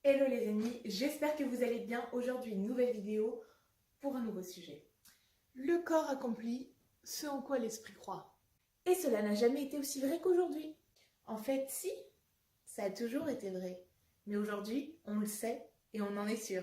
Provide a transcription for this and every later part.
Hello les amis, j'espère que vous allez bien. Aujourd'hui, une nouvelle vidéo pour un nouveau sujet. Le corps accomplit ce en quoi l'esprit croit. Et cela n'a jamais été aussi vrai qu'aujourd'hui. En fait, si, ça a toujours été vrai. Mais aujourd'hui, on le sait et on en est sûr.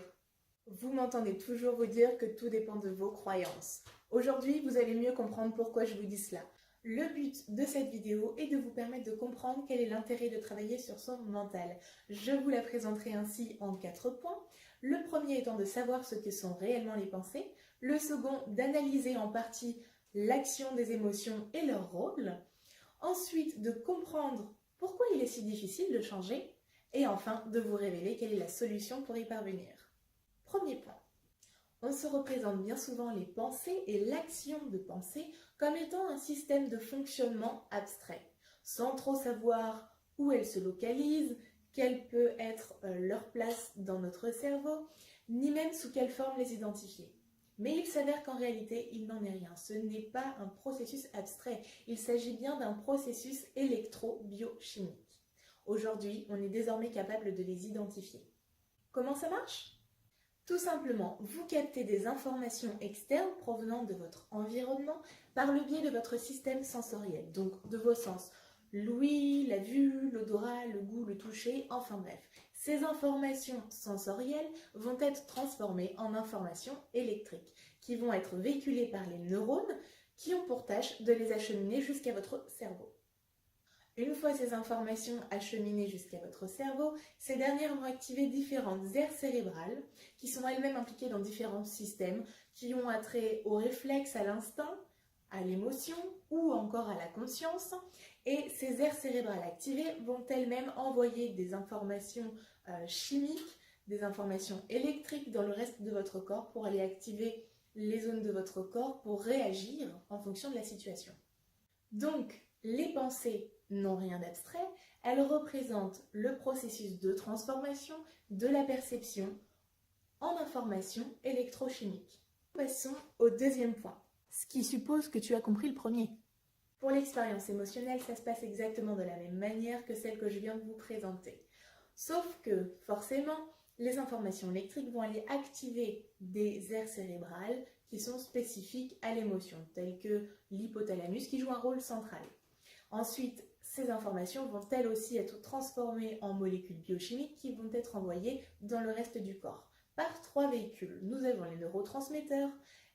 Vous m'entendez toujours vous dire que tout dépend de vos croyances. Aujourd'hui, vous allez mieux comprendre pourquoi je vous dis cela. Le but de cette vidéo est de vous permettre de comprendre quel est l'intérêt de travailler sur son mental. Je vous la présenterai ainsi en 4 points. Le premier étant de savoir ce que sont réellement les pensées. Le second, d'analyser en partie l'action des émotions et leur rôle. Ensuite, de comprendre pourquoi il est si difficile de changer. Et enfin, de vous révéler quelle est la solution pour y parvenir. Premier point. On se représente bien souvent les pensées et l'action de pensée comme étant un système de fonctionnement abstrait, sans trop savoir où elles se localisent, quelle peut être leur place dans notre cerveau, ni même sous quelle forme les identifier. Mais il s'avère qu'en réalité, il n'en est rien. Ce n'est pas un processus abstrait, il s'agit bien d'un processus électro-biochimique. Aujourd'hui, on est désormais capable de les identifier. Comment ça marche ? Tout simplement, vous captez des informations externes provenant de votre environnement par le biais de votre système sensoriel, donc de vos sens, l'ouïe, la vue, l'odorat, le goût, le toucher, enfin bref. Ces informations sensorielles vont être transformées en informations électriques qui vont être véhiculées par les neurones qui ont pour tâche de les acheminer jusqu'à votre cerveau. Une fois ces informations acheminées jusqu'à votre cerveau, ces dernières vont activer différentes aires cérébrales qui sont elles-mêmes impliquées dans différents systèmes qui ont attrait au réflexe, à l'instinct, à l'émotion ou encore à la conscience. Et ces aires cérébrales activées vont elles-mêmes envoyer des informations chimiques, des informations électriques dans le reste de votre corps pour aller activer les zones de votre corps pour réagir en fonction de la situation. Donc, les pensées n'ont rien d'abstrait, elles représentent le processus de transformation de la perception en information électrochimique. Passons au deuxième point, Ce qui suppose que tu as compris le premier. Pour l'expérience émotionnelle, ça se passe exactement de la même manière que celle que je viens de vous présenter. Sauf que, forcément, les informations électriques vont aller activer des aires cérébrales qui sont spécifiques à l'émotion, telles que l'hypothalamus qui joue un rôle central. Ensuite, ces informations vont elles aussi être transformées en molécules biochimiques qui vont être envoyées dans le reste du corps par 3 véhicules. Nous avons les neurotransmetteurs,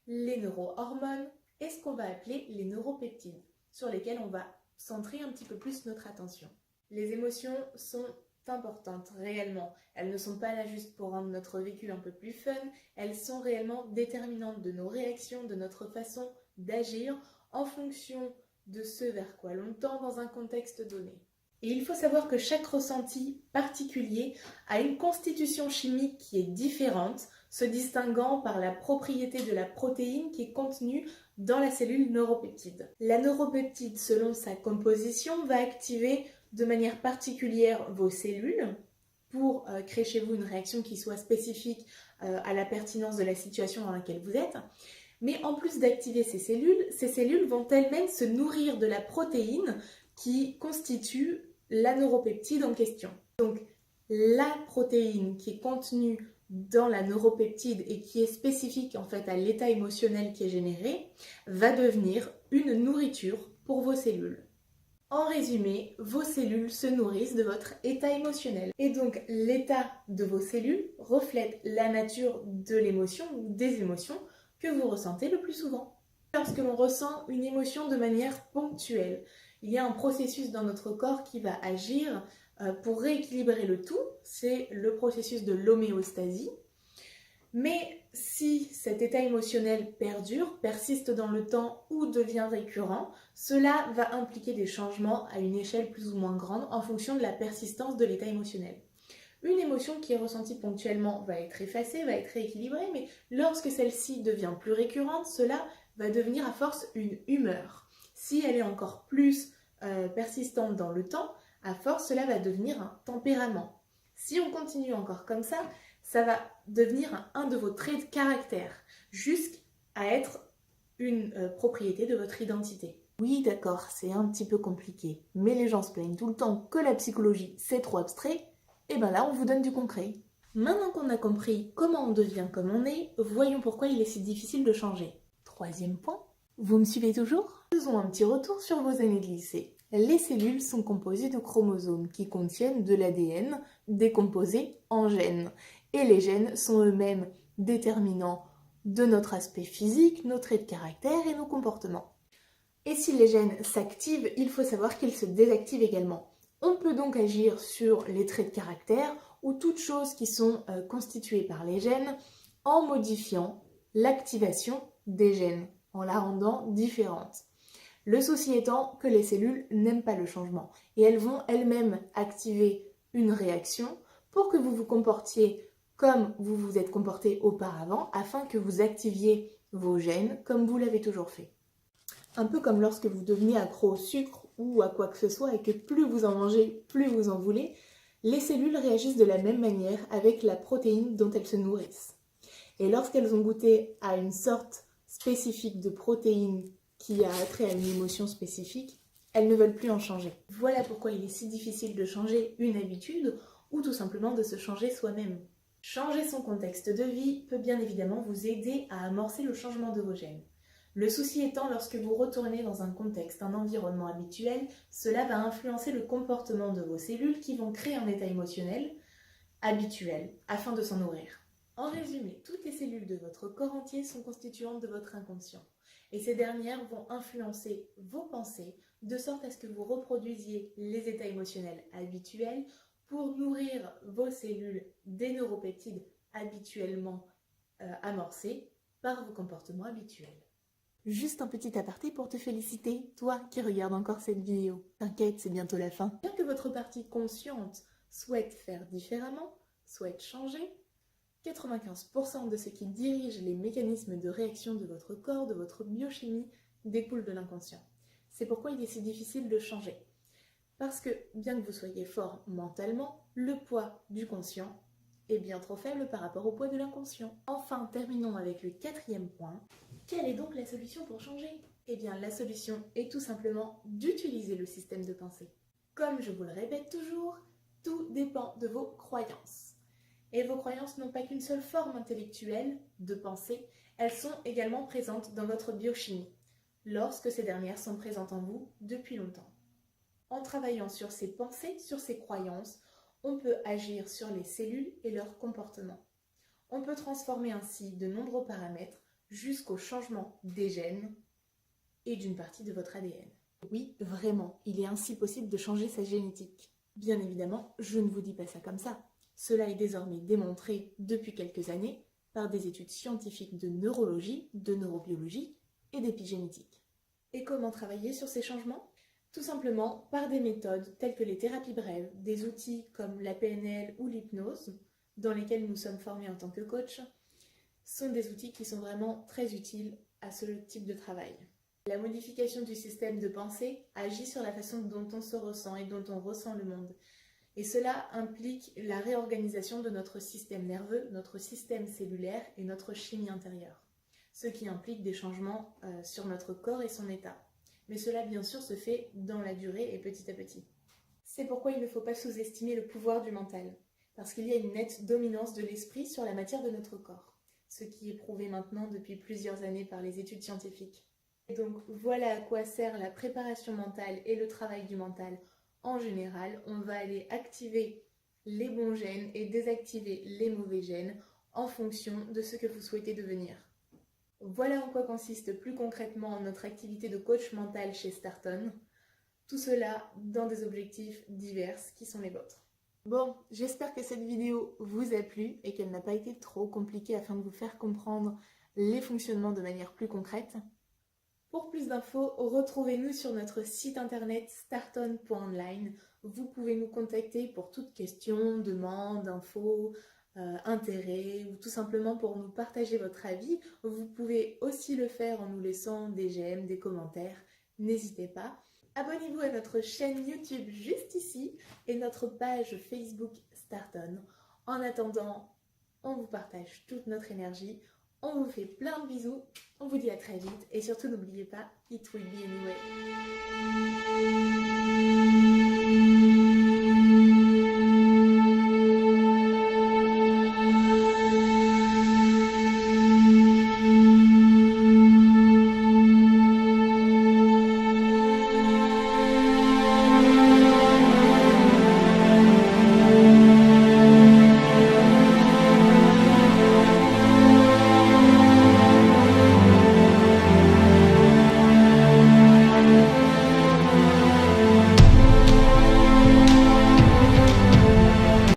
les neurohormones et ce qu'on va appeler les neuropeptides, sur lesquels on va centrer un petit peu plus notre attention. Les émotions sont importantes réellement. Elles ne sont pas là juste pour rendre notre véhicule un peu plus fun, elles sont réellement déterminantes de nos réactions, de notre façon d'agir en fonction de ce vers quoi l'on tend dans un contexte donné. Et il faut savoir que chaque ressenti particulier a une constitution chimique qui est différente, se distinguant par la propriété de la protéine qui est contenue dans la cellule neuropeptide. La neuropeptide, selon sa composition, va activer de manière particulière vos cellules pour créer chez vous une réaction qui soit spécifique à la pertinence de la situation dans laquelle vous êtes. Mais en plus d'activer ces cellules vont elles-mêmes se nourrir de la protéine qui constitue la neuropeptide en question. Donc la protéine qui est contenue dans la neuropeptide et qui est spécifique en fait à l'état émotionnel qui est généré, va devenir une nourriture pour vos cellules. En résumé, vos cellules se nourrissent de votre état émotionnel. Et donc l'état de vos cellules reflète la nature de l'émotion ou des émotions que vous ressentez le plus souvent. Lorsque l'on ressent une émotion de manière ponctuelle, il y a un processus dans notre corps qui va agir pour rééquilibrer le tout, c'est le processus de l'homéostasie. Mais si cet état émotionnel perdure, persiste dans le temps ou devient récurrent, cela va impliquer des changements à une échelle plus ou moins grande en fonction de la persistance de l'état émotionnel. Une émotion qui est ressentie ponctuellement va être effacée, va être rééquilibrée, mais lorsque celle-ci devient plus récurrente, cela va devenir à force une humeur. Si elle est encore plus persistante dans le temps, à force, cela va devenir un tempérament. Si on continue encore comme ça va devenir un de vos traits de caractère, jusqu'à être une propriété de votre identité. Oui, d'accord, c'est un petit peu compliqué, mais les gens se plaignent tout le temps que la psychologie, c'est trop abstrait. Et ben là, on vous donne du concret. Maintenant qu'on a compris comment on devient comme on est, voyons pourquoi il est si difficile de changer. Troisième point, vous me suivez toujours? Faisons un petit retour sur vos années de lycée. Les cellules sont composées de chromosomes qui contiennent de l'ADN décomposé en gènes. Et les gènes sont eux-mêmes déterminants de notre aspect physique, nos traits de caractère et nos comportements. Et si les gènes s'activent, il faut savoir qu'ils se désactivent également. On peut donc agir sur les traits de caractère ou toutes choses qui sont constituées par les gènes en modifiant l'activation des gènes, en la rendant différente. Le souci étant que les cellules n'aiment pas le changement et elles vont elles-mêmes activer une réaction pour que vous vous comportiez comme vous vous êtes comporté auparavant afin que vous activiez vos gènes comme vous l'avez toujours fait. Un peu comme lorsque vous devenez accro au sucre ou à quoi que ce soit et que plus vous en mangez, plus vous en voulez, les cellules réagissent de la même manière avec la protéine dont elles se nourrissent. Et lorsqu'elles ont goûté à une sorte spécifique de protéine qui a trait à une émotion spécifique, elles ne veulent plus en changer. Voilà pourquoi il est si difficile de changer une habitude ou tout simplement de se changer soi-même. Changer son contexte de vie peut bien évidemment vous aider à amorcer le changement de vos gènes. Le souci étant, lorsque vous retournez dans un contexte, un environnement habituel, cela va influencer le comportement de vos cellules qui vont créer un état émotionnel habituel afin de s'en nourrir. En résumé, toutes les cellules de votre corps entier sont constituantes de votre inconscient. Et ces dernières vont influencer vos pensées de sorte à ce que vous reproduisiez les états émotionnels habituels pour nourrir vos cellules des neuropeptides habituellement amorcés par vos comportements habituels. Juste un petit aparté pour te féliciter, toi qui regardes encore cette vidéo. T'inquiète, c'est bientôt la fin. Bien que votre partie consciente souhaite faire différemment, souhaite changer, 95% de ce qui dirige les mécanismes de réaction de votre corps, de votre biochimie, découle de l'inconscient. C'est pourquoi il est si difficile de changer. Parce que, bien que vous soyez fort mentalement, le poids du conscient est bien trop faible par rapport au poids de l'inconscient. Enfin, terminons avec le quatrième point. Quelle est donc la solution pour changer? Eh bien, la solution est tout simplement d'utiliser le système de pensée. Comme je vous le répète toujours, tout dépend de vos croyances. Et vos croyances n'ont pas qu'une seule forme intellectuelle de pensée, elles sont également présentes dans votre biochimie, lorsque ces dernières sont présentes en vous depuis longtemps. En travaillant sur ces pensées, sur ces croyances, on peut agir sur les cellules et leur comportement. On peut transformer ainsi de nombreux paramètres jusqu'au changement des gènes et d'une partie de votre ADN. Oui, vraiment, il est ainsi possible de changer sa génétique. Bien évidemment, je ne vous dis pas ça comme ça. Cela est désormais démontré depuis quelques années par des études scientifiques de neurologie, de neurobiologie et d'épigénétique. Et comment travailler sur ces changements? Tout simplement par des méthodes telles que les thérapies brèves, des outils comme la PNL ou l'hypnose, dans lesquels nous sommes formés en tant que coach, sont des outils qui sont vraiment très utiles à ce type de travail. La modification du système de pensée agit sur la façon dont on se ressent et dont on ressent le monde. Et cela implique la réorganisation de notre système nerveux, notre système cellulaire et notre chimie intérieure. Ce qui implique des changements sur notre corps et son état. Mais cela, bien sûr, se fait dans la durée et petit à petit. C'est pourquoi il ne faut pas sous-estimer le pouvoir du mental, parce qu'il y a une nette dominance de l'esprit sur la matière de notre corps, ce qui est prouvé maintenant depuis plusieurs années par les études scientifiques. Et donc voilà à quoi sert la préparation mentale et le travail du mental. En général, on va aller activer les bons gènes et désactiver les mauvais gènes en fonction de ce que vous souhaitez devenir. Voilà en quoi consiste plus concrètement notre activité de coach mental chez Starton. Tout cela dans des objectifs divers qui sont les vôtres. Bon, j'espère que cette vidéo vous a plu et qu'elle n'a pas été trop compliquée afin de vous faire comprendre les fonctionnements de manière plus concrète. Pour plus d'infos, retrouvez-nous sur notre site internet starton.online. Vous pouvez nous contacter pour toute question, demande, info, intérêt ou tout simplement pour nous partager votre avis. Vous pouvez aussi le faire en nous laissant des j'aime, des commentaires. N'hésitez pas. Abonnez-vous à notre chaîne YouTube juste ici et notre page Facebook Starton. En attendant, on vous partage toute notre énergie. On vous fait plein de bisous, on vous dit à très vite et surtout n'oubliez pas, it will be anyway.